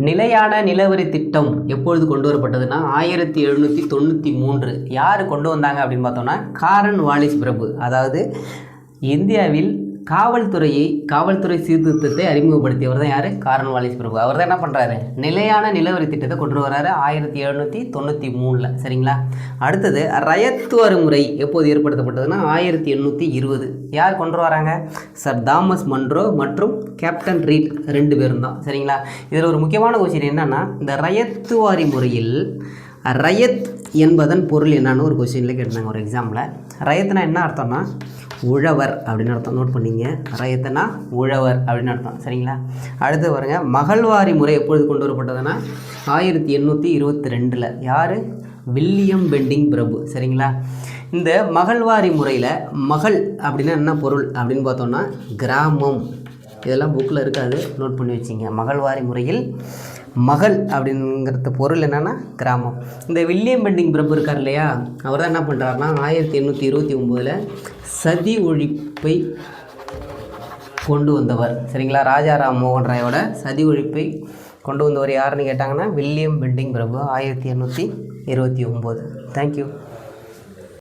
நிலையான நிலவரி திட்டம் எப்பொழுது கொண்டு வரப்பட்டதுன்னா 1793. யார் கொண்டு வந்தாங்க அப்படின்னு பார்த்தோம்னா காரன் வாலிஸ் பிரபு. அதாவது இந்தியாவில் காவல்துறை சீர்திருத்தத்தை அறிமுகப்படுத்தியவர் தான் யார்? காரன் வாலிஸ் பிரபு. அவர் தான் என்ன பண்ணுறாரு? நிலையான நிலவரி திட்டத்தை கொண்டு வர்றாரு 1793. சரிங்களா? அடுத்தது ரயத்துவாரி முறை எப்போது ஏற்படுத்தப்பட்டதுன்னா 1820. யார் கொண்டு வராங்க? சர் தாமஸ் மன்றோ மற்றும் கேப்டன் ரீட் 2 பேரும் தான். சரிங்களா? இதில் ஒரு முக்கியமான கொஸ்டின் என்னன்னா, இந்த ரயத்துவாரி முறையில் ரயத் என்பதன் பொருள் என்னன்னு ஒரு கொஸ்டினில் கேட்டாங்க ஒரு எக்ஸாமில். ரயத்துனா என்ன அர்த்தம்னா உழவர் அப்படின்னு அர்த்தம். நோட் பண்ணிங்க, ரயத்துனா உழவர் அப்படின்னு அர்த்தம். சரிங்களா? அடுத்து பாருங்க, மகள்வாரி முறை எப்பொழுது கொண்டு வரப்பட்டதுன்னா 1822. யார்? வில்லியம் பெண்டிங் பிரபு. சரிங்களா? இந்த மகள்வாரி முறையில் மகள் அப்படின்னா என்ன பொருள் அப்படின்னு பார்த்தோம்னா கிராமம். இதெல்லாம் புக்கில் இருக்காது, நோட் பண்ணி வச்சிங்க. மகள்வாரி முறையில் மகள் அப்படிங்கிறது பொருள் என்னென்னா கிராமம். இந்த வில்லியம் பெண்டிங் பிரபு இருக்கார் இல்லையா, அவர் தான் என்ன பண்ணுறாருனா 1829 சதி ஒழிப்பை கொண்டு வந்தவர். சரிங்களா? ராஜா ராம் மோகன் ராயோட சதி ஒழிப்பை கொண்டு வந்தவர் யாருன்னு கேட்டாங்கன்னா வில்லியம் பெண்டிங் பிரபு 1829. தேங்க்யூ.